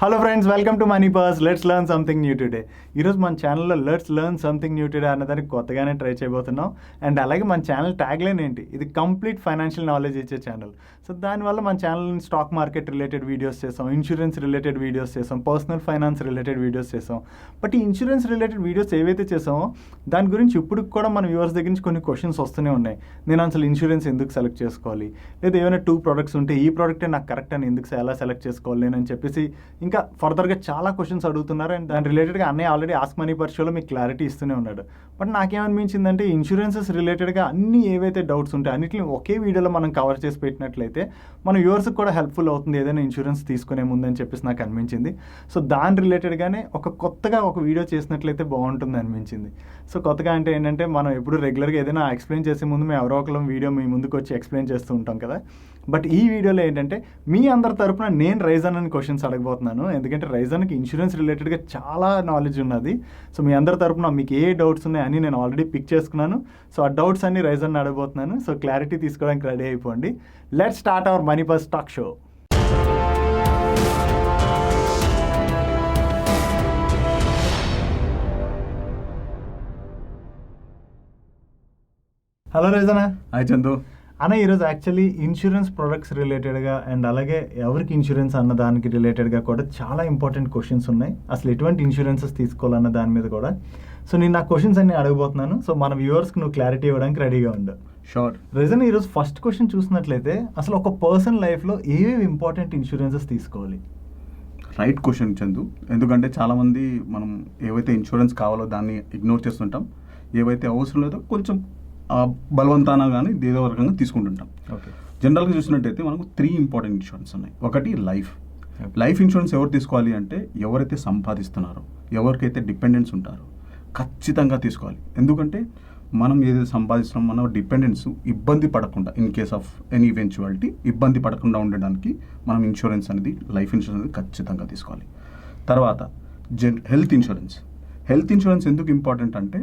Hello friends, welcome to money purse. Let's learn something new today. ఈరోజు మన ఛానల్లో let's learn something new today అన్నదానికి కొత్తగానే try చేయబోతున్నాం. అండ్ అలాగే మన ఛానల్ ట్యాగ్లైన్ ఏంటి, ఇది కంప్లీట్ ఫైనాన్షియల్ నాలెడ్జ్ ఇచ్చే ఛానల్. సో దానివల్ల మన ఛానల్ని స్టాక్ మార్కెట్ రిలేటెడ్ వీడియోస్ చేసాం, ఇన్సూరెన్స్ రిలేటెడ్ వీడియోస్ చేసాం, పర్సనల్ ఫైనాన్స్ రిలేటెడ్ వీడియోస్ చేసాం. బట్ ఈ ఇన్సూరెన్స్ రిలేటెడ్ వీడియోస్ ఏవైతే చేసామో దాని గురించి ఇప్పుడు కూడా మన వ్యూవర్స్ దగ్గర నుంచి కొన్ని క్వశ్చన్స్ వస్తూనే ఉన్నాయి. నేను అసలు ఇన్సూరెన్స్ ఎందుకు సెలెక్ట్ చేసుకోవాలి, లేదా ఏమైనా 2 products ఉంటే ఈ ప్రోడక్టే నాకు కరెక్ట్ అని ఎందుకు ఎలా సెలెక్ట్ చేసుకోవాలి నేను అని చెప్పేసి ఇంకా ఫర్దర్గా చాలా క్వశ్చన్స్ అడుగుతున్నారు. అండ్ దాని రిలేటెడ్గా అన్నయ్య ఆల్రెడీ ఆస్క్ మనీ పర్ షోలో మీకు క్లారిటీ ఇస్తూనే ఉన్నాడు. బట్ నాకేమనిపించిందంటే ఇన్సూరెన్సెస్ రిలేటెడ్గా అన్ని ఏవైతే డౌట్స్ ఉంటాయి అన్నిటిని ఒకే వీడియోలో మనం కవర్ చేసి పెట్టినట్లయితే మన వ్యూవర్స్కి కూడా హెల్ప్ఫుల్ అవుతుంది ఏదైనా ఇన్సూరెన్స్ తీసుకునే ముందని చెప్పేసి నాకు అనిపించింది. సో దాని రిలేటెడ్గానే కొత్తగా ఒక వీడియో చేసినట్లయితే బాగుంటుంది అనిపించింది. సో కొత్తగా అంటే ఏంటంటే మనం ఎప్పుడు రెగ్యులర్గా ఏదైనా ఎక్స్ప్లెయిన్ చేసే ముందు మేము ఎవరో ఒకరు వీడియో మీ ముందుకు వచ్చి ఎక్స్ప్లెయిన్ చేస్తూ ఉంటాం కదా. బట్ ఈ వీడియోలో ఏంటంటే మీ అందరి తరపున నేను రైజన్ అని క్వశ్చన్స్ అడగబోతున్నాను. ఎందుకంటే రైజన్కి ఇన్సూరెన్స్ రిలేటెడ్గా చాలా నాలెడ్జ్ ఉన్నది. సో మీ అందరి తరపున మీకు ఏ డౌట్స్ ఉన్నాయి అని నేను ఆల్రెడీ పిక్ చేసుకున్నాను. సో ఆ డౌట్స్ అన్ని రైజన్ అడగబోతున్నాను. సో క్లారిటీ తీసుకోవడానికి రెడీ అయిపోండి. Let's start our money purse talk show. Hello Raizana. Hi Chandu. అన్న, ఈరోజు యాక్చువల్లీ ఇన్సూరెన్స్ ప్రొడక్ట్స్ రిలేటెడ్గా అండ్ అలాగే ఎవరికి ఇన్సూరెన్స్ అన్న దానికి రిలేటెడ్గా కూడా చాలా ఇంపార్టెంట్ క్వశ్చన్స్ ఉన్నాయి. అసలు ఎటువంటి ఇన్సూరెన్సెస్ తీసుకోవాలన్న దాని మీద కూడా. సో నేను నా క్వశ్చన్స్ అన్ని అడగబోతున్నాను. సో మన వ్యూవర్స్కి నువ్వు క్లారిటీ ఇవ్వడానికి రెడీగా ఉండు. షూర్. రీజన్ ఈరోజు ఫస్ట్ క్వశ్చన్ చూసినట్లయితే అసలు ఒక పర్సన్ లైఫ్లో ఏవేవి ఇంపార్టెంట్ ఇన్సూరెన్సెస్ తీసుకోవాలి? Right question Chandu. ఎందుకంటే చాలామంది మనం ఏవైతే ఇన్సూరెన్స్ కావాలో దాన్ని ఇగ్నోర్ చేస్తుంటాం, ఏవైతే అవసరం లేదో కొంచెం బలవంతాన కానీ ఏదో రకంగా తీసుకుంటుంటాం. ఓకే. జనరల్గా చూసినట్టయితే మనకు 3 ఇంపార్టెంట్ ఇన్సూరెన్స్ ఉన్నాయి. ఒకటి లైఫ్ ఇన్సూరెన్స్ ఎవరు తీసుకోవాలి అంటే ఎవరైతే సంపాదిస్తున్నారో, ఎవరికైతే డిపెండెన్స్ ఉంటారో ఖచ్చితంగా తీసుకోవాలి. ఎందుకంటే మనం ఏదైతే సంపాదిస్తున్నాం మన డిపెండెన్స్ ఇబ్బంది పడకుండా, in case of any eventuality ఇబ్బంది పడకుండా ఉండడానికి మనం ఇన్సూరెన్స్ అనేది, లైఫ్ ఇన్సూరెన్స్ అనేది ఖచ్చితంగా తీసుకోవాలి. తర్వాత హెల్త్ ఇన్సూరెన్స్ ఎందుకు ఇంపార్టెంట్ అంటే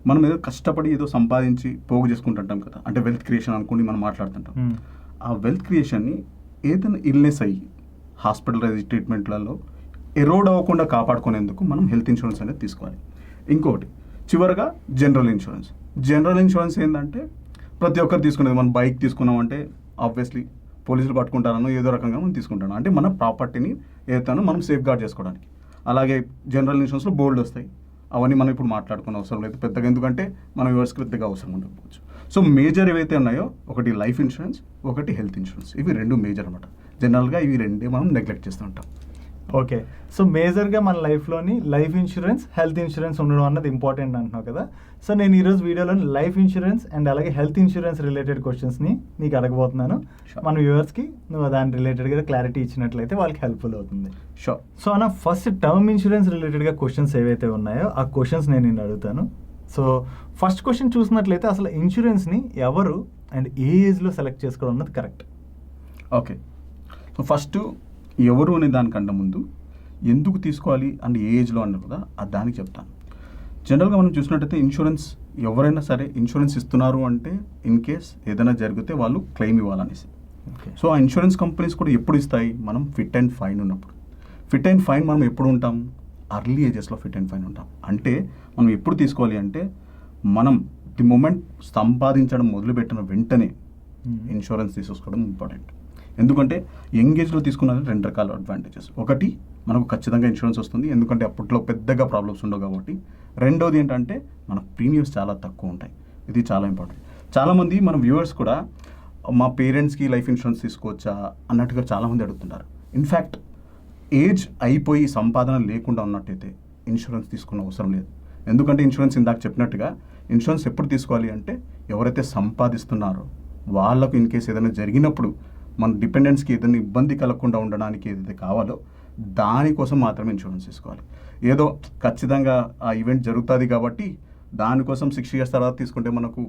మనం ఏదో కష్టపడి ఏదో సంపాదించి పోగు చేసుకుంటుంటాం కదా, అంటే వెల్త్ క్రియేషన్ అనుకుని మనం మాట్లాడుతుంటాం. ఆ వెల్త్ క్రియేషన్ని ఏదైనా ఇల్నెస్ అయ్యి హాస్పిటలైజ్ ట్రీట్మెంట్లలో ఎరోడ్ అవ్వకుండా కాపాడుకునేందుకు మనం హెల్త్ ఇన్సూరెన్స్ అనేది తీసుకోవాలి. ఇంకొకటి చివరిగా జనరల్ ఇన్సూరెన్స్ ఏంటంటే ప్రతి ఒక్కరు తీసుకునేది. మనం బైక్ తీసుకున్నామంటే ఆబ్వియస్లీ పోలీసులు పట్టుకుంటారనో ఏదో రకంగా మనం తీసుకుంటాం, అంటే మన ప్రాపర్టీని ఏదైనా మనం సేఫ్ గార్డ్ చేసుకోవడానికి. అలాగే జనరల్ ఇన్సూరెన్స్లో బోల్డ్ వస్తాయి, అవన్నీ మనం ఇప్పుడు మాట్లాడుకునే అవసరం లేదు పెద్దగా, ఎందుకంటే మన వ్యూవర్స్కి పెద్దగా అవసరం ఉండకపోవచ్చు. సో మేజర్ ఏవైతే ఉన్నాయో ఒకటి లైఫ్ ఇన్సూరెన్స్, ఒకటి హెల్త్ ఇన్సూరెన్స్. ఇవి 2 మేజర్ అనమాట. జనరల్గా ఇవి 2 మనం నెగ్లెక్ట్ చేస్తూ ఉంటాం. ఓకే. సో మేజర్గా మన లైఫ్లోని లైఫ్ ఇన్సూరెన్స్, హెల్త్ ఇన్సూరెన్స్ ఉండడం అన్నది ఇంపార్టెంట్ అంటున్నావు కదా. సో నేను ఈరోజు వీడియోలో లైఫ్ ఇన్సూరెన్స్ అండ్ అలాగే హెల్త్ ఇన్సూరెన్స్ రిలేటెడ్ క్వశ్చన్స్ని నీకు అడగబోతున్నాను. మన వ్యూవర్స్కి నువ్వు దాని రిలేటెడ్గా క్లారిటీ ఇచ్చినట్లయితే వాళ్ళకి హెల్ప్ఫుల్ అవుతుంది. షూర్. సో అన్న, ఫస్ట్ టర్మ్ ఇన్సూరెన్స్ రిలేటెడ్గా క్వశ్చన్స్ ఏవైతే ఉన్నాయో ఆ క్వశ్చన్స్ నేను నిన్ను అడుగుతాను. సో ఫస్ట్ క్వశ్చన్ చూసినట్లయితే అసలు ఇన్సూరెన్స్ని ఎవరు అండ్ ఏ ఏజ్లో సెలెక్ట్ చేసుకోవడం అన్నది కరెక్ట్? ఓకే. సో ఫస్ట్ ఎవరు అనే దానికంటే ముందు ఎందుకు తీసుకోవాలి అండ్ ఏ ఏజ్లో అన్నారు కదా, దానికి చెప్తాను. జనరల్గా మనం చూసినట్టయితే ఇన్సూరెన్స్ ఎవరైనా సరే ఇన్సూరెన్స్ ఇస్తున్నారు అంటే ఇన్ కేస్ ఏదైనా జరిగితే వాళ్ళు క్లెయిమ్ ఇవ్వాలనేసి. సో ఆ ఇన్సూరెన్స్ కంపెనీస్ కూడా ఎప్పుడు ఇస్తాయి, మనం ఫిట్ అండ్ ఫైన్ ఉన్నప్పుడు. ఫిట్ అండ్ ఫైన్ మనం ఎప్పుడు ఉంటాం, అర్లీ ఏజెస్లో ఫిట్ అండ్ ఫైన్ ఉంటాం. అంటే మనం ఎప్పుడు తీసుకోవాలి అంటే మనం ది మూమెంట్ సంపాదించడం మొదలుపెట్టిన వెంటనే ఇన్సూరెన్స్ తీసుకోవడం ఇంపార్టెంట్. ఎందుకంటే యంగ్ ఏజ్లో తీసుకున్నది 2 రకాల అడ్వాంటేజెస్. ఒకటి, మనకు ఖచ్చితంగా ఇన్సూరెన్స్ వస్తుంది, ఎందుకంటే అప్పట్లో పెద్దగా ప్రాబ్లమ్స్ ఉండవు కాబట్టి. రెండోది ఏంటంటే మన ప్రీమియమ్స్ చాలా తక్కువ ఉంటాయి. ఇది చాలా ఇంపార్టెంట్. చాలామంది మన వ్యూవర్స్ కూడా మా పేరెంట్స్కి లైఫ్ ఇన్సూరెన్స్ తీసుకోవచ్చా అన్నట్టుగా చాలామంది అడుగుతుంటారు. ఇన్ఫ్యాక్ట్ ఏజ్ అయిపోయి సంపాదన లేకుండా ఉన్నట్టయితే ఇన్సూరెన్స్ తీసుకున్న అవసరం లేదు. ఎందుకంటే ఇన్సూరెన్స్ ఇందాక చెప్పినట్టుగా ఇన్సూరెన్స్ ఎప్పుడు తీసుకోవాలి అంటే ఎవరైతే సంపాదిస్తున్నారో వాళ్ళకు ఇన్ కేసు ఏదైనా జరిగినప్పుడు మన డిపెండెన్స్కి ఏదైనా ఇబ్బంది కలగకుండా ఉండడానికి ఏదైతే కావాలో దానికోసం మాత్రమే ఇన్సూరెన్స్ తీసుకోవాలి. ఏదో ఖచ్చితంగా ఆ ఈవెంట్ జరుగుతుంది కాబట్టి దానికోసం 6 years తర్వాత తీసుకుంటే మనకు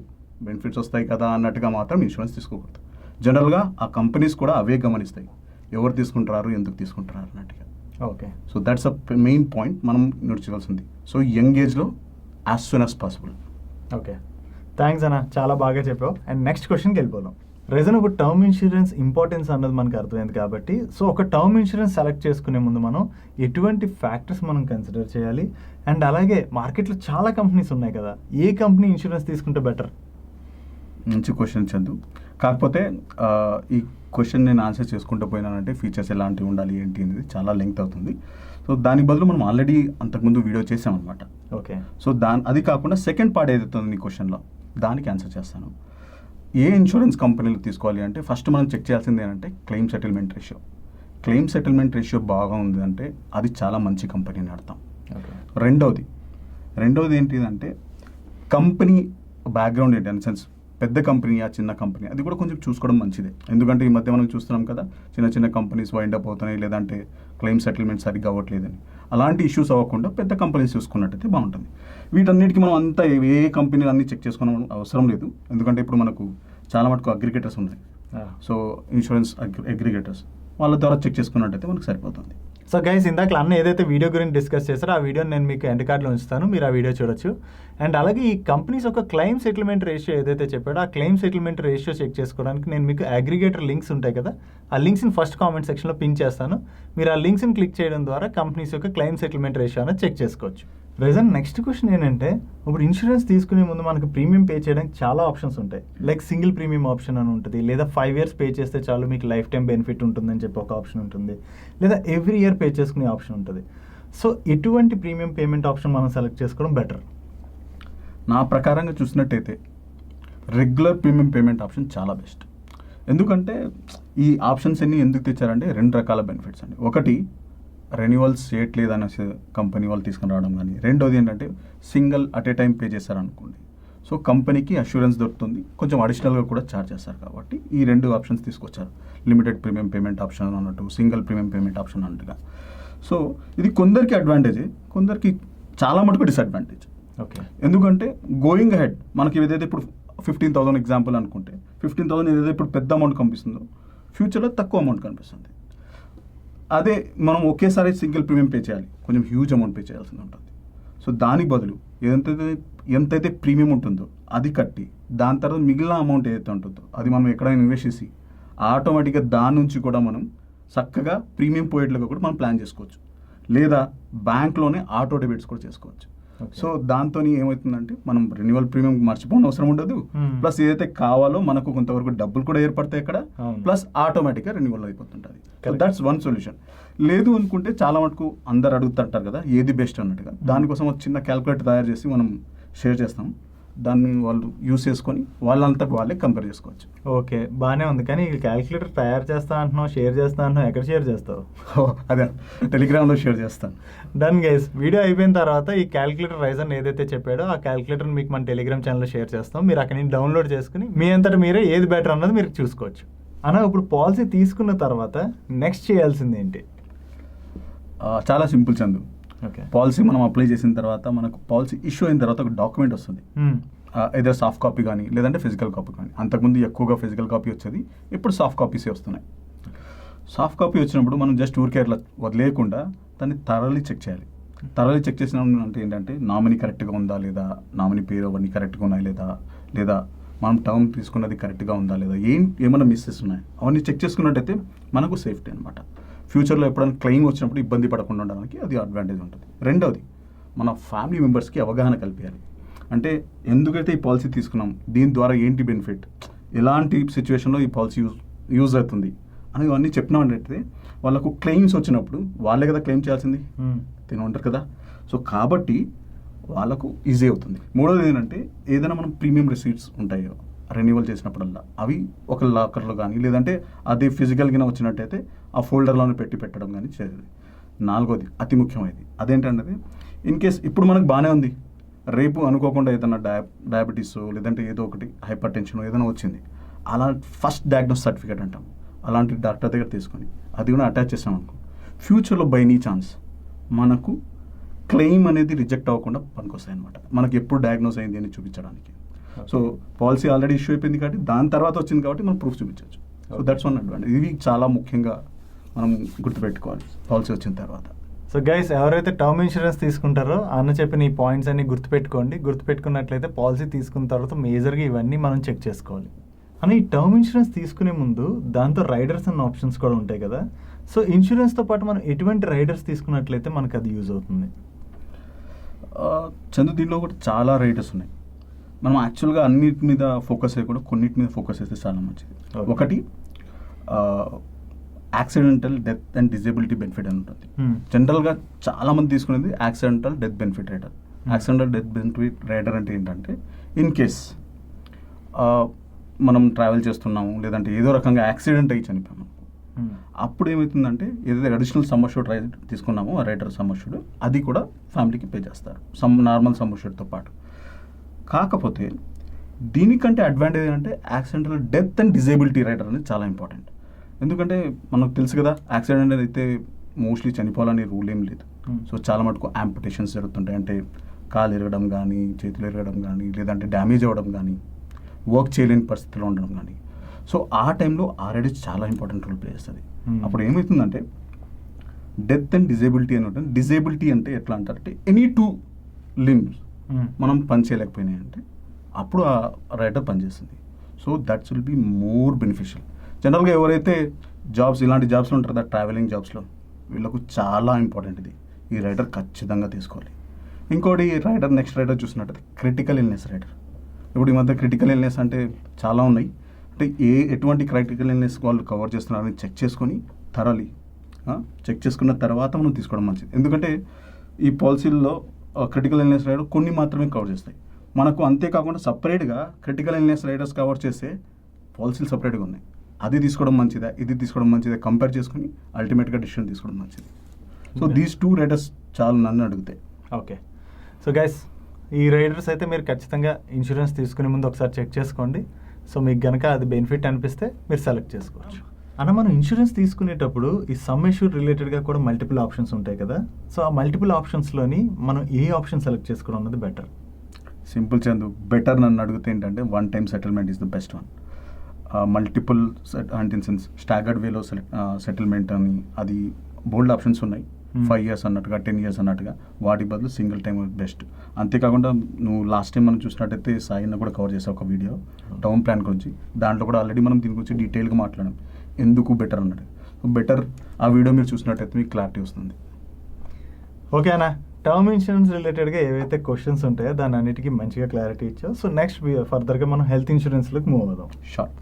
బెనిఫిట్స్ వస్తాయి కదా అన్నట్టుగా మాత్రం ఇన్సూరెన్స్ తీసుకోకూడదు. జనరల్గా ఆ కంపెనీస్ కూడా అవే గమనిస్తాయి, ఎవరు తీసుకుంటారు, ఎందుకు తీసుకుంటారు అన్నట్టుగా. Okay. So that's a main point మనం నడుచుకోవాల్సింది. సో యంగ్ ఏజ్లో as soon as possible. Okay, thanks అన్న, చాలా బాగా చెప్పావు. అండ్ నెక్స్ట్ క్వశ్చన్కి వెళ్ళిపోదాం. రీజన్ ఇప్పుడు టర్మ్ ఇన్సూరెన్స్ ఇంపార్టెన్స్ అన్నది మనకు అర్థమైంది కాబట్టి, సో ఒక టర్మ్ ఇన్సూరెన్స్ సెలెక్ట్ చేసుకునే ముందు మనం ఎటువంటి ఫ్యాక్టర్స్ మనం కన్సిడర్ చేయాలి, అండ్ అలాగే మార్కెట్లో చాలా కంపెనీస్ ఉన్నాయి కదా, ఏ కంపెనీ ఇన్సూరెన్స్ తీసుకుంటే బెటర్? మంచి క్వశ్చన్ చందు. కాకపోతే ఈ క్వశ్చన్ నేను ఆన్సర్ చేసుకుంటూ పోయినానంటే ఫీచర్స్ ఎలాంటివి ఉండాలి ఏంటి అనేది చాలా లెంగ్త్ అవుతుంది. సో దానికి బదులు మనం ఆల్రెడీ అంతకుముందు వీడియో చేసామన్నమాట. ఓకే. సో అది కాకుండా సెకండ్ పార్ట్ ఏదైతే నీ క్వశ్చన్లో దానికి ఆన్సర్ చేస్తాను. ఏ ఇన్సూరెన్స్ కంపెనీలు తీసుకోవాలి అంటే ఫస్ట్ మనం చెక్ చేయాల్సింది ఏంటంటే claim settlement ratio. Claim settlement ratio బాగా ఉంది అంటే అది చాలా మంచి కంపెనీ అని అర్థం. రెండవది ఏంటిదంటే కంపెనీ బ్యాక్గ్రౌండ్ ఏంటి, ఇన్ సెన్స్ పెద్ద కంపెనీయా చిన్న కంపెనీ, అది కూడా కొంచెం చూసుకోవడం మంచిదే. ఎందుకంటే ఈ మధ్య మనం చూస్తున్నాం కదా, చిన్న చిన్న కంపెనీస్ వైండ్ అప్ అవుతున్నాయి, లేదంటే క్లెయిమ్ సెటిల్మెంట్ సరిగ్గా అవ్వట్లేదని. అలాంటి ఇష్యూస్ అవ్వకుండా పెద్ద కంపెనీస్ చూసుకున్నట్టయితే బాగుంటుంది. వీటన్నిటికీ మనం అంతా ఏ కంపెనీలు అన్నీ చెక్ చేసుకోవడం అవసరం లేదు. ఎందుకంటే ఇప్పుడు మనకు చాలా మటుకు అగ్రిగేటర్స్ ఉన్నాయి. సో ఇన్సూరెన్స్ అగ్రిగేటర్స్ వాళ్ళ ద్వారా చెక్ చేసుకున్నట్టయితే మనకు సరిపోతుంది. సో గైస్, ఇందాక అన్న ఏదైతే వీడియో గురించి డిస్కస్ చేస్తారో ఆ వీడియోని నేను మీకు ఎండ్ కార్డ్లో ఉంచుతాను, మీరు ఆ వీడియో చూడొచ్చు. అండ్ అలాగే ఈ కంపెనీస్ ఒక క్లెయిమ్ సెటిల్మెంట్ రేషియో ఏదైతే చెప్పాడో ఆ క్లెయిమ్ సెటిల్మెంట్ రేషియో చెక్ చేసుకోవడానికి నేను మీకు అగ్రిగేటర్ లింక్స్ ఉంటాయి కదా, ఆ లింక్స్ని ఫస్ట్ కామెంట్ సెక్షన్లో పిన్ చేస్తాను. మీరు ఆ లింక్స్ని క్లిక్ చేయడం ద్వారా కంపెనీస్ యొక్క క్లెయిమ్ సెటిల్మెంట్ రేషియో అనేది చెక్ చేసుకోవచ్చు. రీజన్ నెక్స్ట్ క్వశ్చన్ ఏంటంటే, ఇప్పుడు ఇన్సూరెన్స్ తీసుకునే ముందు మనకు ప్రీమియం పే చేయడానికి చాలా ఆప్షన్స్ ఉంటాయి. లైక్ సింగిల్ ప్రీమియం ఆప్షన్ అని ఉంటుంది, లేదా 5 years పే చేస్తే చాలు మీకు లైఫ్ టైం బెనిఫిట్ ఉంటుందని చెప్పి ఒక ఆప్షన్ ఉంటుంది, లేదా ఎవ్రీ ఇయర్ పే చేసుకునే ఆప్షన్ ఉంటుంది. సో ఎటువంటి ప్రీమియం పేమెంట్ ఆప్షన్ మనం సెలెక్ట్ చేసుకోవడం బెటర్? నా ప్రకారంగా చూసినట్టయితే రెగ్యులర్ ప్రీమియం పేమెంట్ ఆప్షన్ చాలా బెస్ట్. ఎందుకంటే ఈ ఆప్షన్స్ అన్ని ఎందుకు తెచ్చారంటే 2 రకాల బెనిఫిట్స్ అండి. ఒకటి రెన్యువల్స్ చేయట్లేదు అనేసి కంపెనీ వాళ్ళు తీసుకుని రావడం, కానీ రెండోది ఏంటంటే single at a time pay చేశారనుకోండి, సో కంపెనీకి అష్యూరెన్స్ దొరుకుతుంది, కొంచెం అడిషనల్గా కూడా ఛార్జ్ చేస్తారు. కాబట్టి ఈ 2 ఆప్షన్స్ తీసుకొచ్చారు, లిమిటెడ్ ప్రీమియం పేమెంట్ ఆప్షన్ అన్నట్టు, సింగిల్ ప్రీమియం పేమెంట్ ఆప్షన్ అన్నట్టుగా. సో ఇది కొందరికి అడ్వాంటేజ్, కొందరికి చాలా మటుకు డిసడ్వాంటేజ్. ఓకే. ఎందుకంటే గోయింగ్ హెడ్ మనకి ఏదైతే ఇప్పుడు 15,000 ఎగ్జాంపుల్ అనుకుంటే 15,000 ఏదైతే ఇప్పుడు పెద్ద అమౌంట్ కనిపిస్తుందో ఫ్యూచర్లో తక్కువ అమౌంట్ కనిపిస్తుంది. అదే మనం ఒకేసారి సింగిల్ ప్రీమియం పే చేయాలి, కొంచెం హ్యూజ్ అమౌంట్ పే చేయాల్సి ఉంటుంది. సో దానికి బదులు ఎంతైతే ప్రీమియం ఉంటుందో అది కట్టి దాని తర్వాత మిగిలిన అమౌంట్ ఏదైతే ఉంటుందో అది మనం ఎక్కడైనా ఇన్వెస్ట్ చేసి ఆటోమేటిక్గా దాని నుంచి కూడా మనం చక్కగా ప్రీమియం పోయేట్లుగా కూడా మనం ప్లాన్ చేసుకోవచ్చు, లేదా బ్యాంక్లోనే ఆటో డెబిట్స్ కూడా చేసుకోవచ్చు. సో దాంతో ఏమవుతుందంటే మనం రెన్యువల్ ప్రీమియం మర్చిపోని అవసరం ఉండదు, ప్లస్ ఏదైతే కావాలో మనకు కొంతవరకు డబ్బులు కూడా ఏర్పడతాయి ఇక్కడ, ప్లస్ ఆటోమేటిక్గా రెన్యువల్ అయిపోతుంటుంది. So that's one solution. లేదు అనుకుంటే చాలా మటుకు అందరు అడుగుతుంటారు కదా ఏది బెస్ట్ అన్నట్టుగా, దానికోసం ఒక చిన్న క్యాల్కులేటర్ తయారు చేసి మనం షేర్ చేస్తాం, దాన్ని వాళ్ళు యూస్ చేసుకొని వాళ్ళంతా వాళ్ళే కంపేర్ చేసుకోవచ్చు. ఓకే, బాగానే ఉంది. కానీ ఈ క్యాలిక్యులేటర్ తయారు చేస్తా అంటున్నావు, షేర్ చేస్తా అంటున్నావు, ఎక్కడ షేర్ చేస్తావు? అదే టెలిగ్రామ్లో షేర్ చేస్తాను. డన్ గైస్, వీడియో అయిపోయిన తర్వాత ఈ క్యాలిక్యులేటర్ రైజన్ ఏదైతే చెప్పాడో ఆ క్యాలిక్యులేటర్ మీకు మన టెలిగ్రామ్ ఛానల్లో షేర్ చేస్తాం, మీరు అక్కడి నుంచి డౌన్లోడ్ చేసుకుని మీ అంతటా మీరే ఏది బెటర్ అన్నది మీరు చూసుకోవచ్చు. అన్న, ఇప్పుడు పాలసీ తీసుకున్న తర్వాత నెక్స్ట్ చేయాల్సింది ఏంటి? చాలా సింపుల్ చందు. ఓకే. పాలసీ మనం అప్లై చేసిన తర్వాత మనకు పాలసీ ఇష్యూ అయిన తర్వాత ఒక డాక్యుమెంట్ వస్తుంది, ఏదో సాఫ్ట్ కాపీ కానీ లేదంటే ఫిజికల్ కాపీ కానీ. అంతకుముందు ఎక్కువగా ఫిజికల్ కాపీ వచ్చేది, ఇప్పుడు సాఫ్ట్ కాపీసే వస్తున్నాయి. సాఫ్ట్ కాపీ వచ్చినప్పుడు మనం జస్ట్ ఊరికే అట్లా వదిలేయకుండా దాన్ని థరలీ చెక్ చేయాలి. థరలీ చెక్ చేసిన అంటే ఏంటంటే నామినీ కరెక్ట్గా ఉందా లేదా, నామినీ పేరు అవన్నీ కరెక్ట్గా ఉన్నాయి లేదా మనం టర్మ్ తీసుకున్నది కరెక్ట్గా ఉందా లేదా, ఏమైనా మిస్సెస్ ఉన్నాయి అవన్నీ చెక్ చేసుకున్నట్టయితే మనకు సేఫ్టీ అనమాట. ఫ్యూచర్లో ఎప్పుడైనా క్లెయిమ్ వచ్చినప్పుడు ఇబ్బంది పడకుండా ఉండడానికి అది అడ్వాంటేజ్ ఉంటుంది. రెండవది, మన ఫ్యామిలీ మెంబర్స్కి అవగాహన కల్పించాలి. అంటే ఎందుకైతే ఈ పాలసీ తీసుకున్నాం, దీని ద్వారా ఏంటి బెనిఫిట్, ఎలాంటి సిచ్యువేషన్లో ఈ పాలసీ యూజ్ అవుతుంది అని అన్నీ చెప్పినామంటే వాళ్ళకు క్లెయిమ్స్ వచ్చినప్పుడు వాళ్ళే కదా క్లెయిమ్ చేయాల్సింది, తినమంటారు కదా. సో కాబట్టి వాళ్ళకు ఈజీ అవుతుంది. మూడవది ఏంటంటే ఏదైనా మనం ప్రీమియం రిసీట్స్ ఉంటాయో రెన్యువల్ చేసినప్పుడల్లా అవి ఒక లాకర్లో కానీ లేదంటే అది ఫిజికల్గా వచ్చినట్టయితే ఆ ఫోల్డర్లోనే పెట్టడం కానీ చేయాలి. నాలుగోది అతి ముఖ్యమైనది అదేంటంటే ఇన్ కేస్ ఇప్పుడు మనకు బాగానే ఉంది, రేపు అనుకోకుండా ఏదైనా డయాబెటీస్ లేదంటే ఏదో ఒకటి హైపర్ టెన్షన్ ఏదైనా వచ్చింది, అలా ఫస్ట్ డయాగ్నోస్ సర్టిఫికేట్ అంటాం, అలాంటి డాక్టర్ దగ్గర తీసుకొని అది కూడా అటాచ్ చేసామనుకో, ఫ్యూచర్లో బై ఎనీ ఛాన్స్ మనకు క్లెయిమ్ అనేది రిజెక్ట్ అవ్వకుండా పనికొస్తాయి అనమాట, మనకి ఎప్పుడు డయాగ్నోస్ అయింది అని చూపించడానికి. సో పాలసీ ఆల్రెడీ ఇష్యూ అయిపోయింది కాబట్టి దాని తర్వాత వచ్చింది కాబట్టి మనం ప్రూఫ్ చూపించవచ్చు. So that's one advantage. ఇవి చాలా ముఖ్యంగా మనం గుర్తుపెట్టుకోవాలి పాలసీ వచ్చిన తర్వాత. సో గైస్, ఎవరైతే టర్మ్ ఇన్సూరెన్స్ తీసుకుంటారో అన్న చెప్పిన ఈ పాయింట్స్ అన్ని గుర్తుపెట్టుకోండి. గుర్తుపెట్టుకున్నట్లయితే పాలసీ తీసుకున్న తర్వాత మేజర్గా ఇవన్నీ మనం చెక్ చేసుకోవాలి. అని ఈ టర్మ్ ఇన్సూరెన్స్ తీసుకునే ముందు దాంతో రైడర్స్ అన్న ఆప్షన్స్ కూడా ఉంటాయి కదా. సో ఇన్సూరెన్స్తో పాటు మనం ఎటువంటి రైడర్స్ తీసుకున్నట్లయితే మనకు అది యూజ్ అవుతుంది? చందు, దీనిలో కూడా చాలా రైడర్స్ ఉన్నాయి. మనం యాక్చువల్గా అన్నిటి మీద ఫోకస్ చేయకుండా కొన్నిటి మీద ఫోకస్ చేస్తే చాలా మంచిది. Okay. ఒకటి accidental death and disability benefit అని ఉంటుంది. జనరల్గా చాలామంది తీసుకునేది accidental death benefit rider. Accidental death benefit rider అంటే ఏంటంటే, ఇన్ కేస్ మనం ట్రావెల్ చేస్తున్నాము, లేదంటే ఏదో రకంగా యాక్సిడెంట్ అయ్యి చనిపోయాము, అప్పుడు ఏమవుతుందంటే ఏదైతే అడిషనల్ సమ్ అష్యూర్డ్ రైడర్ తీసుకున్నామో ఆ రైడర్ సమ్ అష్యూర్డ్ అది కూడా ఫ్యామిలీకి పే చేస్తారు నార్మల్ సమ్ అష్యూర్డ్తో పాటు. కాకపోతే దీనికంటే అడ్వాంటేజ్ ఏంటంటే accidental death and disability rider అనేది చాలా ఇంపార్టెంట్. ఎందుకంటే మనకు తెలుసు కదా, యాక్సిడెంట్ అయితే మోస్ట్లీ చనిపోవాలని రూల్ ఏం లేదు. సో చాలా మటుకు యాంపిటేషన్స్ జరుగుతుంటాయి. అంటే కాలు ఎరగడం కానీ, చేతులు ఎరగడం కానీ, లేదంటే డ్యామేజ్ అవ్వడం కానీ, వర్క్ చేయలేని పరిస్థితిలో ఉండడం కానీ. సో ఆ టైంలో ఆర్ఐడి చాలా ఇంపార్టెంట్ రోల్ ప్లే చేస్తుంది. అప్పుడు ఏమవుతుందంటే డెత్ అండ్ డిజేబిలిటీ అని ఉంటుంది. డిజేబిలిటీ అంటే ఎట్లా అంటారంటే ఎనీ 2 లిమ్స్ మనం పని చేయలేకపోయినాయి అంటే అప్పుడు ఆ రైడర్ పనిచేస్తుంది. So that's will be more beneficial. జనరల్గా ఎవరైతే ఇలాంటి జాబ్స్లో ఉంటారో, ట్రావెలింగ్ జాబ్స్లో, వీళ్ళకు చాలా ఇంపార్టెంట్ ఇది. ఈ రైడర్ ఖచ్చితంగా తీసుకోవాలి. ఇంకోటి నెక్స్ట్ రైడర్ చూసినట్టయితే క్రిటికల్ ఇల్నెస్ రైడర్. ఇప్పుడు ఈ మధ్య క్రిటికల్ ఇల్నెస్ అంటే చాలా ఉన్నాయి. అంటే ఎటువంటి క్రిటికల్ ఇల్నెస్ వాళ్ళు కవర్ చేస్తున్నారని చెక్ చేసుకొని చెక్ చేసుకున్న తర్వాత మనం తీసుకోవడం మంచిది. ఎందుకంటే ఈ పాలసీల్లో క్రిటికల్ ఇల్నెస్ రైడర్ కొన్ని మాత్రమే కవర్ చేస్తాయి మనకు. అంతేకాకుండా సపరేట్గా క్రిటికల్ ఇల్నెస్ రైడర్స్ కవర్ చేసే పాలసీలు సపరేట్గా ఉన్నాయి. అది తీసుకోవడం మంచిదా, ఇది తీసుకోవడం మంచిదా కంపేర్ చేసుకుని అల్టిమేట్గా డిసిషన్ తీసుకోవడం మంచిది. సో దీస్ 2 రైడర్స్ చాలా నన్ను అడిగితే. ఓకే. సో గైస్, ఈ రైడర్స్ అయితే మీరు ఖచ్చితంగా ఇన్సూరెన్స్ తీసుకునే ముందు ఒకసారి చెక్ చేసుకోండి. సో మీకు కనుక అది బెనిఫిట్ అనిపిస్తే మీరు సెలెక్ట్ చేసుకోవచ్చు. అన్న, మనం ఇన్సూరెన్స్ తీసుకునేటప్పుడు ఈ సమ్ ఇష్యూ రిలేటెడ్గా కూడా మల్టిపుల్ ఆప్షన్స్ ఉంటాయి కదా. సో ఆ మల్టిపుల్ ఆప్షన్స్లోని మనం ఏ ఆప్షన్ సెలెక్ట్ చేసుకోవడం అన్నది బెటర్? సింపుల్ చందు, బెటర్ నన్ను అడిగితే ఏంటంటే 1 time settlement is the best one. Multiple అంటే సెన్స్ స్టాగర్డ్ వేలో సెటిల్మెంట్ అని అది బోల్డ్ ఆప్షన్స్ ఉన్నాయి. 5 years అన్నట్టుగా, 10 years అన్నట్టుగా. వాటి బదులు సింగిల్ టైం బెస్ట్. అంతేకాకుండా నువ్వు లాస్ట్ టైం మనం చూసినట్టయితే సాయిన కూడా కవర్ చేసావు ఒక వీడియో టర్మ్ ప్లాన్ గురించి. దాంట్లో కూడా ఆల్రెడీ మనం దీని గురించి డీటెయిల్గా మాట్లాడాం, ఎందుకు బెటర్ అన్నట్టు. బెటర్ ఆ వీడియో మీరు చూసినట్టయితే మీకు క్లారిటీ వస్తుంది. ఓకే అన్న, టర్మ్ ఇన్సూరెన్స్ రిలేటెడ్గా ఏవైతే క్వశ్చన్స్ ఉంటాయో దాని అన్నిటికీ మంచిగా క్లారిటీ ఇచ్చావు. సో నెక్స్ట్ ఫర్దర్గా మనం హెల్త్ ఇన్సూరెన్స్లోకి మూవ్ అవుదాం. షార్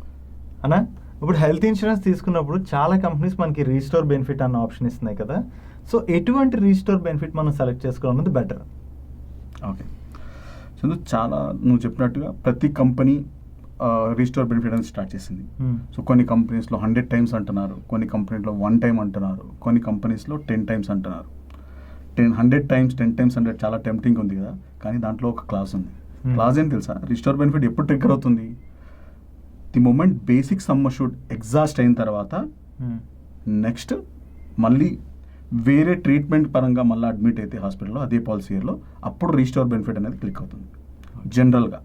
అన్న, ఇప్పుడు హెల్త్ ఇన్సూరెన్స్ తీసుకున్నప్పుడు చాలా కంపెనీస్ మనకి రీస్టోర్ బెనిఫిట్ అన్న ఆప్షన్ ఇస్తున్నాయి కదా. సో ఎటువంటి రీస్టోర్ బెనిఫిట్ మనం సెలెక్ట్ చేసుకోవడం అనేది బెటర్? ఓకే చందు, చాలా నువ్వు చెప్పినట్టుగా ప్రతి కంపెనీ రీస్టోర్ బెనిఫిట్ అనేది స్టార్ట్ చేసింది. సో కొన్ని కంపెనీస్లో 100 times అంటున్నారు, కొన్ని కంపెనీలో 1 time అంటున్నారు, కొన్ని కంపెనీస్లో 10 times అంటున్నారు. 100 times 10 times అంటే చాలా టెంప్టింగ్ ఉంది కదా. కానీ దాంట్లో ఒక క్లాస్ ఉంది. క్లాస్ ఏం తెలుసా? రీస్టోర్ బెనిఫిట్ ఎప్పుడు ట్రిగ్గర్ అవుతుంది? The moment basic sum assured exhaust అయిన తర్వాత నెక్స్ట్ మళ్ళీ వేరే ట్రీట్మెంట్ పరంగా మళ్ళీ అడ్మిట్ అయితే హాస్పిటల్లో అదే పాలసీ ఇయర్లో అప్పుడు రీస్టోర్ బెనిఫిట్ అనేది క్లిక్ అవుతుంది జనరల్గా.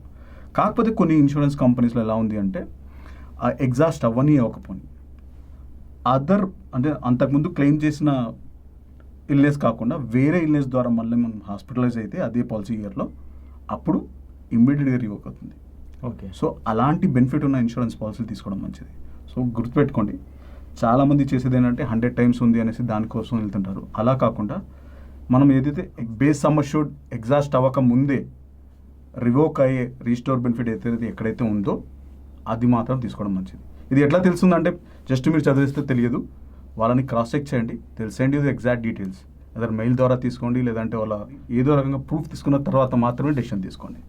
కాకపోతే కొన్ని ఇన్సూరెన్స్ కంపెనీస్లో ఎలా ఉంది అంటే ఆ ఎగ్జాస్ట్ అవ్వకపోని అంటే అంతకుముందు క్లెయిమ్ చేసిన ఇల్నెస్ కాకుండా వేరే ఇల్నెస్ ద్వారా మళ్ళీ మనం హాస్పిటలైజ్ అయితే అదే పాలసీ ఇయర్లో అప్పుడు ఇమ్మీడియట్గా రివోక్ అవుతుంది. ఓకే. సో అలాంటి బెనిఫిట్ ఉన్న ఇన్సూరెన్స్ పాలసీలు తీసుకోవడం మంచిది. సో గుర్తుపెట్టుకోండి, చాలామంది చేసేది ఏంటంటే 100 times ఉంది అనేసి దానికోసం వెళ్తుంటారు. అలా కాకుండా మనం ఏదైతే బేస్ సమ్ అష్యూర్డ్ ఎగ్జాస్ట్ అవ్వక ముందే రివోక్ అయ్యే రీస్టోర్ బెనిఫిట్ ఎక్కడైతే ఉందో అది మాత్రం తీసుకోవడం మంచిది. ఇది ఎట్లా తెలుస్తుందంటే జస్ట్ మీరు చదివిస్తే తెలియదు, వాళ్ళని క్రాస్ చెక్ చేయండి, తెలిసేయండి ఇది ఎగ్జాక్ట్ డీటెయిల్స్. లేదా మెయిల్ ద్వారా తీసుకోండి, లేదంటే వాళ్ళ ఏదో రకంగా ప్రూఫ్ తీసుకున్న తర్వాత మాత్రమే డెసిషన్ తీసుకోండి.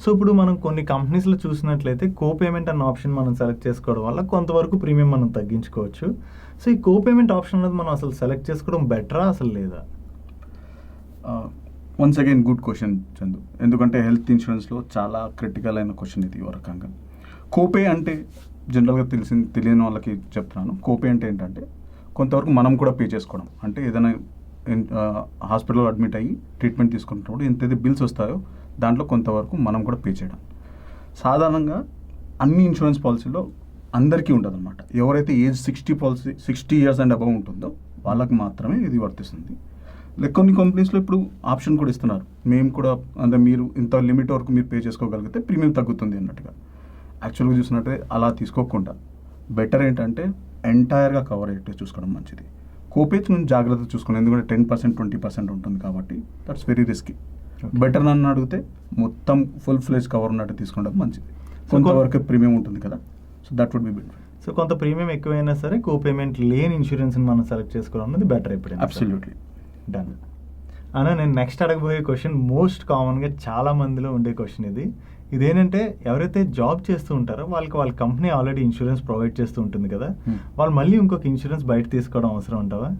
సో ఇప్పుడు మనం కొన్ని కంపెనీస్లో చూసినట్లయితే కోపేమెంట్ అన్న ఆప్షన్ మనం సెలెక్ట్ చేసుకోవడం వల్ల కొంతవరకు ప్రీమియం మనం తగ్గించుకోవచ్చు. సో ఈ కోపేమెంట్ ఆప్షన్ అనేది మనం అసలు సెలెక్ట్ చేసుకోవడం బెటరా అసలు లేదా? Once again good question Chandu, ఎందుకంటే హెల్త్ ఇన్సూరెన్స్లో చాలా క్రిటికల్ అయిన క్వశ్చన్ ఇది. ఓ రకంగా కోపే అంటే జనరల్గా తెలియని వాళ్ళకి చెప్తున్నాను. కోపే అంటే ఏంటంటే కొంతవరకు మనం కూడా పే చేసుకోవడం. అంటే ఏదైనా హాస్పిటల్లో అడ్మిట్ అయ్యి ట్రీట్మెంట్ తీసుకున్నప్పుడు ఎంతైతే బిల్స్ వస్తాయో దాంట్లో కొంతవరకు మనం కూడా పే చేయడం. సాధారణంగా అన్ని ఇన్సూరెన్స్ పాలసీలో అందరికీ ఉంటుంది అనమాట. ఎవరైతే ఏజ్ 60 years అండ్ అబవ్ ఉంటుందో వాళ్ళకి మాత్రమే ఇది వర్తిస్తుంది. కొన్ని కంపెనీస్లో ఇప్పుడు ఆప్షన్ కూడా ఇస్తున్నారు, మేము కూడా అంటే మీరు ఇంత లిమిట్ వరకు మీరు పే చేసుకోగలిగితే ప్రీమియం తగ్గుతుంది అన్నట్టుగా. యాక్చువల్గా చూసినట్టే అలా తీసుకోకుండా బెటర్ ఏంటంటే ఎంటైర్గా కవర్ అయ్యేట్టు చూసుకోవడం మంచిది. కోపేజ్ నుంచి జాగ్రత్త చూసుకోండి, ఎందుకంటే 10% 20% ఉంటుంది కాబట్టి దట్స్ వెరీ రిస్కీ. బెటర్ నన్ను అడిగితే మొత్తం ఫుల్ ఫ్లెజ్ కవర్ ఉన్నట్టు తీసుకోవడం మంచిది. కొంతవరకు ప్రీమియం ఉంటుంది కదా, so that would be better. So కొంత ప్రీమియం ఎక్కువైనా సరే కో పేమెంట్ లేని ఇన్సూరెన్స్ మనం సెలెక్ట్ చేసుకోవడం అనేది బెటర్ ఎప్పుడైనా. అబ్సల్యూట్లీ. డన్ అన్న. నేను నెక్స్ట్ అడగబోయే క్వశ్చన్ మోస్ట్ కామన్గా చాలా మందిలో ఉండే క్వశ్చన్ ఇది. ఇదేంటంటే ఎవరైతే జాబ్ చేస్తూ ఉంటారో వాళ్ళ కంపెనీ ఆల్రెడీ ఇన్సూరెన్స్ ప్రొవైడ్ చేస్తూ ఉంటుంది కదా, వాళ్ళు మళ్ళీ ఇంకొక ఇన్సూరెన్స్ బయట తీసుకోవడం అవసరం ఉంటావా?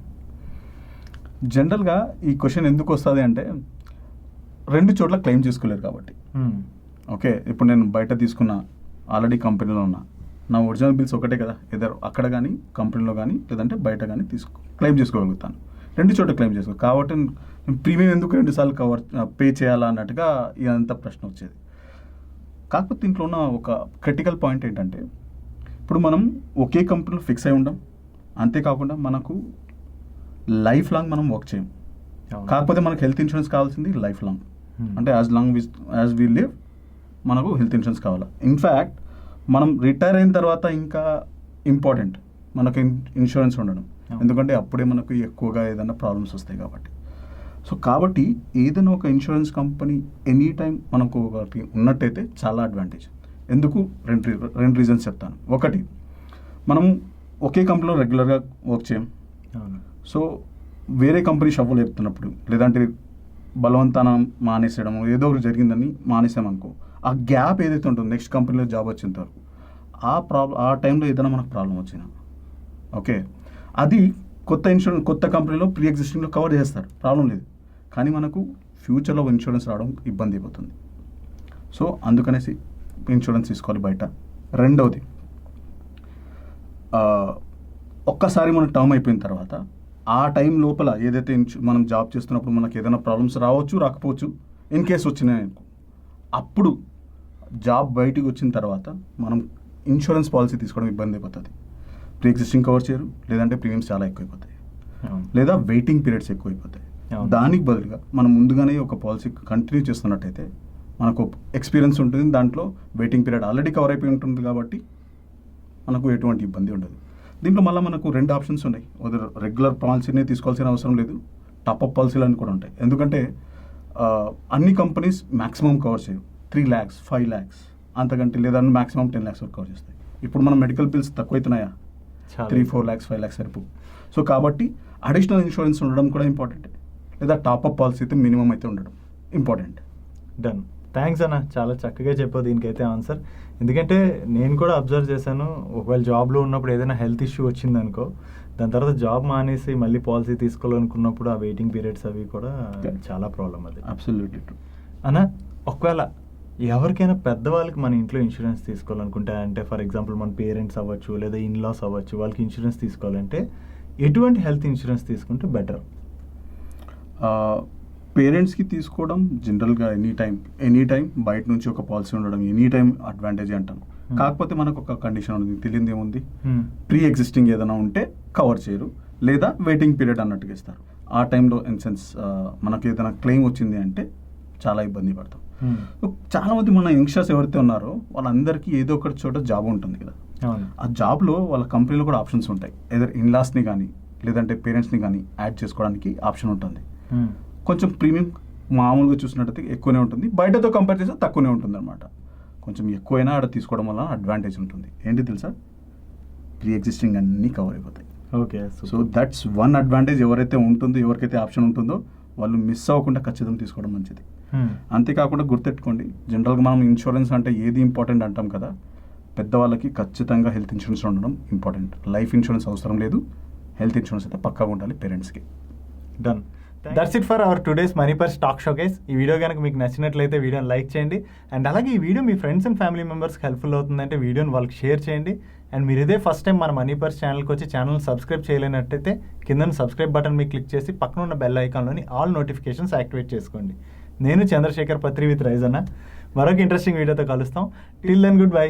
జనరల్గా ఈ క్వశ్చన్ ఎందుకు వస్తుంది అంటే 2 చోట్ల క్లెయిమ్ చేసుకోలేరు కాబట్టి. ఓకే, ఇప్పుడు నేను బయట తీసుకున్న ఆల్రెడీ కంపెనీలో ఉన్నా, నా ఒరిజినల్ బిల్స్ ఒకటే కదా, ఏదో అక్కడ కానీ కంపెనీలో కానీ లేదంటే బయట కానీ క్లెయిమ్ చేసుకోగలుగుతాను. 2 చోట్ల క్లెయిమ్ చేసుకో కాబట్టి నేను ప్రీమియం ఎందుకు 2 సార్లు పే చేయాలా అన్నట్టుగా ఇదంతా ప్రశ్న వచ్చేది. కాకపోతే దీంట్లో ఉన్న ఒక క్రిటికల్ పాయింట్ ఏంటంటే ఇప్పుడు మనం ఒకే కంపెనీలో ఫిక్స్ అయి ఉండం, అంతేకాకుండా మనకు లైఫ్ లాంగ్ మనం వర్క్ చేయం. కాకపోతే మనకు హెల్త్ ఇన్సూరెన్స్ కావాల్సింది లైఫ్ లాంగ్, అంటే యాజ్ వీ లివ్ మనకు హెల్త్ ఇన్సూరెన్స్ కావాలి. ఇన్ఫ్యాక్ట్ మనం రిటైర్ అయిన తర్వాత ఇంకా ఇంపార్టెంట్ మనకు ఇన్సూరెన్స్ ఉండడం, ఎందుకంటే అప్పుడే మనకు ఎక్కువగా ఏదైనా ప్రాబ్లమ్స్ వస్తాయి కాబట్టి. సో కాబట్టి ఏదైనా ఒక ఇన్సూరెన్స్ కంపెనీ ఎనీ టైం మనకు ఒకటి ఉన్నట్టయితే చాలా అడ్వాంటేజ్. ఎందుకు? రెండు రీజన్స్ చెప్తాను. ఒకటి, మనం ఒకే కంపెనీలో రెగ్యులర్గా వర్క్ చేయం. సో వేరే కంపెనీ షఫల్ చెప్తున్నప్పుడు లేదంటే బలవంతాన మానేసేయడం ఏదో ఒకటి జరిగిందని మానేసామనుకో, ఆ గ్యాప్ ఏదైతే ఉంటుందో నెక్స్ట్ కంపెనీలో జాబ్ వచ్చేంత వరకు ఆ టైంలో ఏదైనా మనకు ప్రాబ్లం వచ్చినా ఓకే, అది కొత్త కంపెనీలో ప్రీ ఎగ్జిస్టింగ్లో కవర్ చేస్తారు, ప్రాబ్లం లేదు. కానీ మనకు ఫ్యూచర్లో ఇన్సూరెన్స్ రావడం ఇబ్బంది అయిపోతుంది. సో అందుకనేసి ఇన్సూరెన్స్ తీసుకోవాలి బయట. రెండవది, ఒక్కసారి మన టర్మ్ అయిపోయిన తర్వాత ఆ టైం లోపల ఏదైతే మనం జాబ్ చేస్తున్నప్పుడు మనకి ఏదైనా ప్రాబ్లమ్స్ రావచ్చు, రాకపోవచ్చు. ఇన్ కేస్ వచ్చినాయి అప్పుడు జాబ్ బయటికి వచ్చిన తర్వాత మనం ఇన్సూరెన్స్ పాలసీ తీసుకోవడం ఇబ్బంది అయిపోతుంది. ప్రీ ఎగ్జిస్టింగ్ కవర్ చేయరు, లేదంటే ప్రీమియమ్స్ చాలా ఎక్కువైపోతాయి, లేదా వెయిటింగ్ పీరియడ్స్ ఎక్కువైపోతాయి. దానికి బదులుగా మనం ముందుగానే ఒక పాలసీ కంటిన్యూ చేస్తున్నట్టయితే మనకు ఎక్స్పీరియన్స్ ఉంటుంది, దాంట్లో వెయిటింగ్ పీరియడ్ ఆల్రెడీ కవర్ అయిపోయి ఉంటుంది కాబట్టి మనకు ఎటువంటి ఇబ్బంది ఉండదు. దీంట్లో మళ్ళీ మనకు 2 ఆప్షన్స్ ఉన్నాయి. రెగ్యులర్ పాలసీనే తీసుకోవాల్సిన అవసరం లేదు, టాప్అప్ పాలసీలు అని కూడా ఉంటాయి. ఎందుకంటే అన్ని కంపెనీస్ మ్యాక్సిమం కవర్ చేయవు. 3 lakhs 5 lakhs అంతకంటే లేదా మ్యాక్సిమం 10 lakhs వరకు కవర్ చేస్తాయి. ఇప్పుడు మన మెడికల్ బిల్స్ తక్కువైతున్నాయా? 3-4 lakhs 5 lakhs సరిపో. సో కాబట్టి అడిషనల్ ఇన్సూరెన్స్ ఉండడం కూడా ఇంపార్టెంట్, లేదా టాప్అప్ పాలసీ అయితే మినిమం అయితే ఉండడం ఇంపార్టెంట్. డన్. థ్యాంక్స్ అన్న, చాలా చక్కగా చెప్పావు దీనికైతే ఆన్సర్. ఎందుకంటే నేను కూడా అబ్జర్వ్ చేశాను, ఒకవేళ జాబ్లో ఉన్నప్పుడు ఏదైనా హెల్త్ ఇష్యూ వచ్చిందనుకో, దాని తర్వాత జాబ్ మానేసి మళ్ళీ పాలసీ తీసుకోవాలనుకున్నప్పుడు ఆ వెయిటింగ్ పీరియడ్స్ అవి కూడా చాలా ప్రాబ్లం. అది అబ్సల్యూట్లీ ట్రూ అన్న. ఒకవేళ ఎవరికైనా పెద్దవాళ్ళకి మన ఇంట్లో ఇన్సూరెన్స్ తీసుకోవాలనుకుంటే, అంటే ఫర్ ఎగ్జాంపుల్ మన పేరెంట్స్ అవ్వచ్చు లేదా ఇన్లాస్ అవ్వచ్చు, వాళ్ళకి ఇన్సూరెన్స్ తీసుకోవాలంటే ఎటువంటి హెల్త్ ఇన్సూరెన్స్ తీసుకుంటే బెటర్? పేరెంట్స్కి తీసుకోవడం జనరల్గా ఎనీ టైం బయట నుంచి ఒక పాలసీ ఉండడం ఎనీ టైం అడ్వాంటేజ్ అంటాం. కాకపోతే మనకు ఒక కండిషన్ ఉంది, తెలియదు ఏముంది, ప్రీ ఎగ్జిస్టింగ్ ఏదైనా ఉంటే కవర్ చేయరు, లేదా వెయిటింగ్ పీరియడ్ అన్నట్టుగా ఇస్తారు. ఆ టైంలో ఇన్ సెన్స్ మనకు ఏదైనా క్లెయిమ్ వచ్చింది అంటే చాలా ఇబ్బంది పడతాం. చాలా మంది మన యంగ్స్టర్స్ ఎవరైతే ఉన్నారో వాళ్ళందరికీ ఏదో ఒకటి చోట జాబ్ ఉంటుంది కదా, ఆ జాబ్లో వాళ్ళ కంపెనీలో కూడా ఆప్షన్స్ ఉంటాయి. ఏదో ఇన్లాస్ని కానీ లేదంటే పేరెంట్స్ని కానీ యాడ్ చేసుకోవడానికి ఆప్షన్ ఉంటుంది. కొంచెం ప్రీమియం మామూలుగా చూసినట్టయితే ఎక్కువనే ఉంటుంది, బయటతో కంపేర్ చేస్తే తక్కువనే ఉంటుంది అనమాట. కొంచెం ఎక్కువైనా ఆడ తీసుకోవడం వల్ల అడ్వాంటేజ్ ఉంటుంది. ఏంటి తెలుసా? ప్రీ ఎగ్జిస్టింగ్ అన్నీ కవర్ అయిపోతాయి. Okay, so that's one advantage. ఎవరైతే ఉంటుందో, ఎవరికైతే ఆప్షన్ ఉంటుందో వాళ్ళు మిస్ అవ్వకుండా ఖచ్చితంగా తీసుకోవడం మంచిది. అంతేకాకుండా గుర్తెట్టుకోండి, జనరల్గా మనం ఇన్సూరెన్స్ అంటే ఏది ఇంపార్టెంట్ అంటాం కదా, పెద్దవాళ్ళకి ఖచ్చితంగా హెల్త్ ఇన్సూరెన్స్ ఉండడం ఇంపార్టెంట్. లైఫ్ ఇన్సూరెన్స్ అవసరం లేదు, హెల్త్ ఇన్సూరెన్స్ అయితే పక్కాగా ఉండాలి పేరెంట్స్కి. Done. That's it for hour today's money purse talk showcase. ఈ వీడియో కనుక మీకు నచ్చినట్లయితే వీడియోని లైక్ చేయండి, అండ్ అలాగే ఈ video me friends and family మెంబర్స్కి హెల్ప్ఫుల్ అవుతుందంటే వీడియోని వాళ్ళకి షేర్ చేయండి. అండ్ మీరు ఇదే ఫస్ట్ టైం మన మనీ పర్స్ ఛానల్కి వచ్చి ఛానల్ సబ్స్క్రైబ్ చేయలేనట్టయితే కింద సబ్స్క్రైబ్ బటన్ మీద క్లిక్ చేసి పక్కన ఉన్న బెల్ ఐకాన్లోని ఆల్ నోటిఫికేషన్స్ యాక్టివేట్ చేసుకోండి. నేను చంద్రశేఖర్ పత్రి విత్ రైజ్ అన్న. మరొక ఇంట్రెస్టింగ్ వీడియోతో కలుస్తాం. Till then good bye.